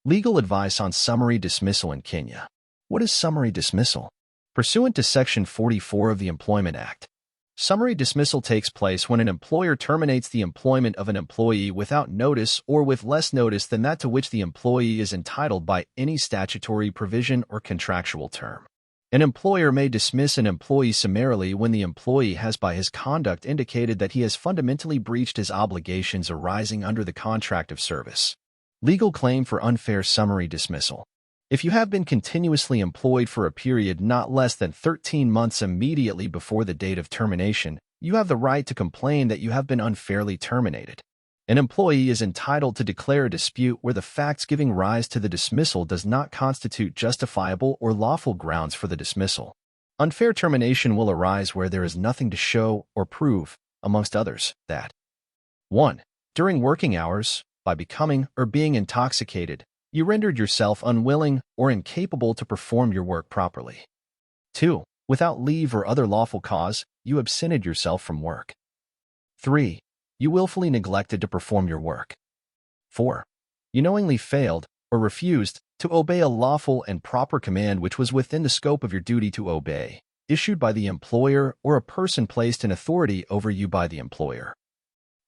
Legal advice on summary dismissal in Kenya. What is summary dismissal? Pursuant to Section 44 of the Employment Act, summary dismissal takes place when an employer terminates the employment of an employee without notice or with less notice than that to which the employee is entitled by any statutory provision or contractual term. An employer may dismiss an employee summarily when the employee has by his conduct indicated that he has fundamentally breached his obligations arising under the contract of service. Legal claim for unfair summary dismissal. If you have been continuously employed for a period not less than 13 months immediately before the date of termination, you have the right to complain that you have been unfairly terminated. An employee is entitled to declare a dispute where the facts giving rise to the dismissal does not constitute justifiable or lawful grounds for the dismissal. Unfair termination will arise where there is nothing to show or prove, amongst others, that 1. During working hours, by becoming or being intoxicated, you rendered yourself unwilling or incapable to perform your work properly. 2. Without leave or other lawful cause, you absented yourself from work. 3. You willfully neglected to perform your work. 4. You knowingly failed or refused to obey a lawful and proper command which was within the scope of your duty to obey, issued by the employer or a person placed in authority over you by the employer.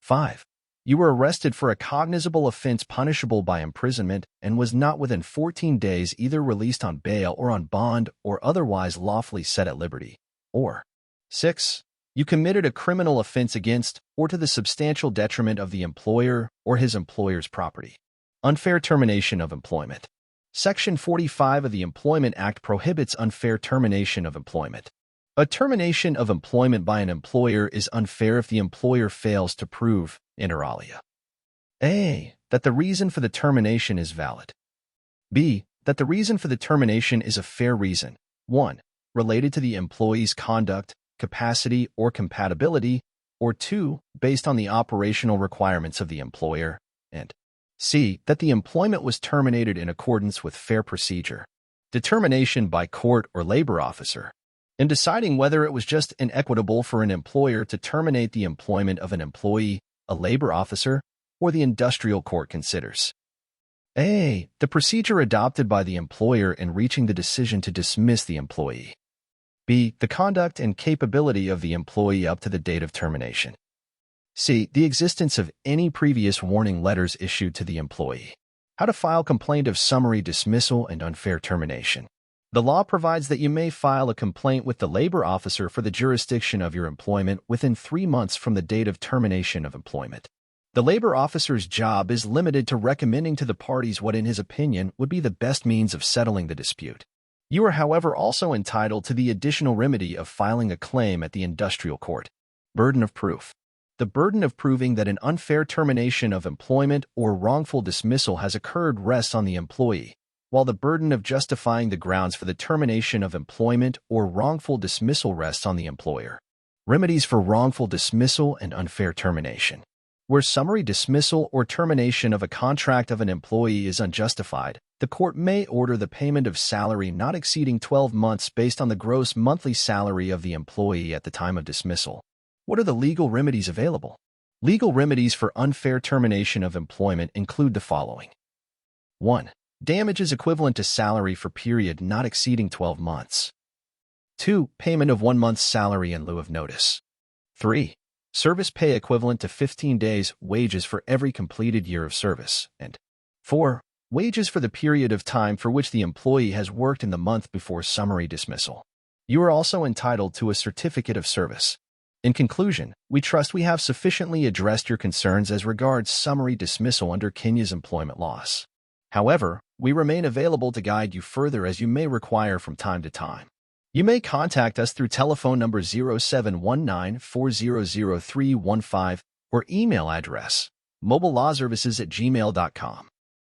5. You were arrested for a cognizable offense punishable by imprisonment and was not within 14 days either released on bail or on bond or otherwise lawfully set at liberty. Or 6. You committed a criminal offense against or to the substantial detriment of the employer or his employer's property. Unfair termination of employment. Section 45 of the Employment Act prohibits unfair termination of employment. A termination of employment by an employer is unfair if the employer fails to prove, inter alia, A. That the reason for the termination is valid. B. That the reason for the termination is a fair reason. 1. Related to the employee's conduct, capacity, or compatibility, or 2. Based on the operational requirements of the employer, and C. That the employment was terminated in accordance with fair procedure. Determination by court or labor officer. In deciding whether it was just inequitable for an employer to terminate the employment of an employee, a labor officer, or the industrial court considers A. The procedure adopted by the employer in reaching the decision to dismiss the employee. B. The conduct and capability of the employee up to the date of termination. C. The existence of any previous warning letters issued to the employee. How to file complaint of summary dismissal and unfair termination. The law provides that you may file a complaint with the labor officer for the jurisdiction of your employment within 3 months from the date of termination of employment. The labor officer's job is limited to recommending to the parties what in his opinion would be the best means of settling the dispute. You are, however, also entitled to the additional remedy of filing a claim at the industrial court. Burden of proof. The burden of proving that an unfair termination of employment or wrongful dismissal has occurred rests on the employee, while the burden of justifying the grounds for the termination of employment or wrongful dismissal rests on the employer. Remedies for wrongful dismissal and unfair termination. Where summary dismissal or termination of a contract of an employee is unjustified, the court may order the payment of salary not exceeding 12 months based on the gross monthly salary of the employee at the time of dismissal. What are the legal remedies available? Legal remedies for unfair termination of employment include the following. 1. Damages equivalent to salary for period not exceeding 12 months. 2. Payment of 1 month's salary in lieu of notice. 3. Service pay equivalent to 15 days' wages for every completed year of service. And 4. Wages for the period of time for which the employee has worked in the month before summary dismissal. You are also entitled to a certificate of service. In conclusion, we trust we have sufficiently addressed your concerns as regards summary dismissal under Kenya's employment laws. However, we remain available to guide you further as you may require from time to time. You may contact us through telephone number 0719-400315 or email address mobilelawservices@gmail.com.